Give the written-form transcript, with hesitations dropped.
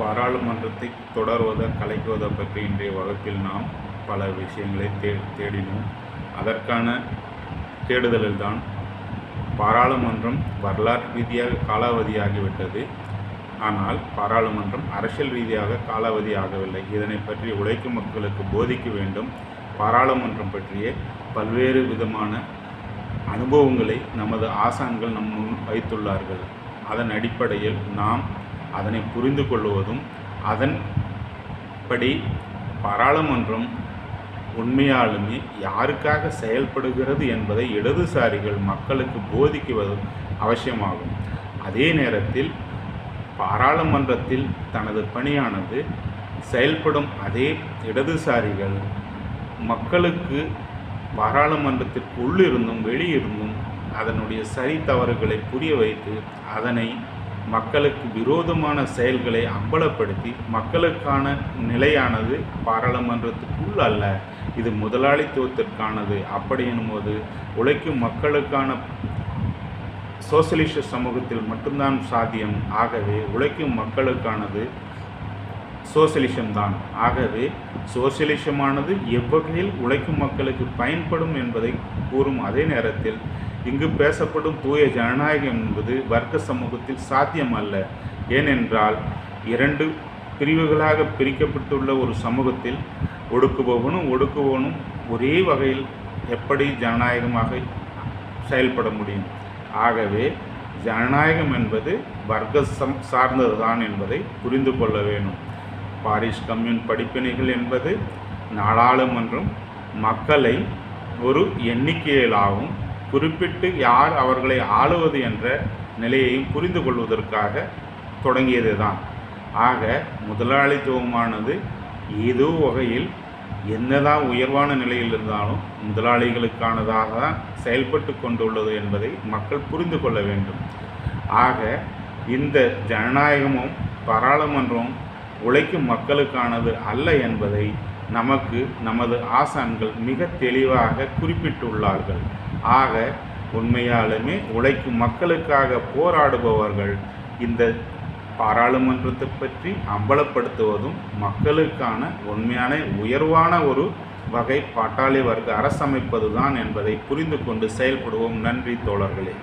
பாராளுமன்றத்தை தொடர்வதோ கலைக்குவதோ பற்றி இன்றைய வகுப்பில் நாம் பல விஷயங்களை தேடினோம். அதற்கான தேடுதலில்தான் பாராளுமன்றம் வரலாற்று ரீதியாக காலாவதியாகிவிட்டது. ஆனால் பாராளுமன்றம் அரசியல் ரீதியாக காலாவதி ஆகவில்லை. இதனை பற்றி உழைக்கும் மக்களுக்கு போதிக்க வேண்டும். பாராளுமன்றம் பற்றிய பல்வேறு விதமான அனுபவங்களை நமது ஆசான்கள் நம் முன் வைத்துள்ளார்கள். அதன் அடிப்படையில் நாம் அதனை புரிந்து கொள்வதும் அதன்படி பாராளுமன்றம் உண்மையாலுமே யாருக்காக செயல்படுகிறது என்பதை இடதுசாரிகள் மக்களுக்கு போதிக்குவதும் அவசியமாகும். அதே நேரத்தில் பாராளுமன்றத்தில் தனது பணியானது செயல்படும் அதே இடதுசாரிகள் மக்களுக்கு பாராளுமன்றத்திற்கு உள்ளிருந்தும் வெளியிருந்தும் அதனுடைய சரி தவறுகளை புரிய வைத்து அதனை மக்களுக்கு விரோதமான செயல்களை அம்பலப்படுத்தி மக்களுக்கான நிலையானது பாராளுமன்றத்துக்குள் அல்ல, இது முதலாளித்துவத்திற்கானது. அப்படி எனும்போது உழைக்கும் மக்களுக்கான சோசியலிச சமூகத்தில் மட்டும்தான் சாத்தியம். ஆகவே உழைக்கும் மக்களுக்கானது சோசியலிசம்தான். ஆகவே சோசியலிசமானது எவ்வகையில் உழைக்கும் மக்களுக்கு பயன்படும் என்பதை கூறும் அதே நேரத்தில் இங்கு பேசப்படும் தூய ஜனநாயகம் என்பது வர்க்க சமூகத்தில் சாத்தியம் அல்ல. ஏனென்றால் இரண்டு பிரிவுகளாக பிரிக்கப்பட்டுள்ள ஒரு சமூகத்தில் ஒடுக்குபவனும் ஒரே வகையில் எப்படி ஜனநாயகமாக செயல்பட முடியும்? ஆகவே ஜனநாயகம் என்பது வர்க்க சார்ந்ததுதான் என்பதை புரிந்து கொள்ள வேண்டும். பாரிஸ் கம்யூன் படிப்பினைகள் என்பது நாடாளுமன்றம் மக்களை ஒரு எண்ணிக்கையிலாகவும் குறிப்பிட்டு யார் அவர்களை ஆளுவது என்ற நிலையையும் புரிந்து கொள்வதற்காக தொடங்கியது தான். ஆக முதலாளித்துவமானது ஏதோ வகையில் என்னதான் உயர்வான நிலையில் இருந்தாலும் முதலாளிகளுக்கானதாக தான் செயல்பட்டு கொண்டுள்ளது என்பதை மக்கள் புரிந்து கொள்ள வேண்டும். ஆக இந்த ஜனநாயகமும் பாராளுமன்றமும் உழைக்கும் மக்களுக்கானது அல்ல என்பதை நமக்கு நமது ஆசான்கள் மிக தெளிவாக குறிப்பிட்டுள்ளார்கள். ஆக உண்மையாலுமே உழைக்கும் மக்களுக்காக போராடுபவர்கள் இந்த பாராளுமன்றத்தை பற்றி அம்பலப்படுத்துவதும் மக்களுக்கான உண்மையான உயர்வான ஒரு வகை பாட்டாளி வர்க்க அரசமைப்பது தான் என்பதை புரிந்து கொண்டு செயல்படுவோம். நன்றி தோழர்களே.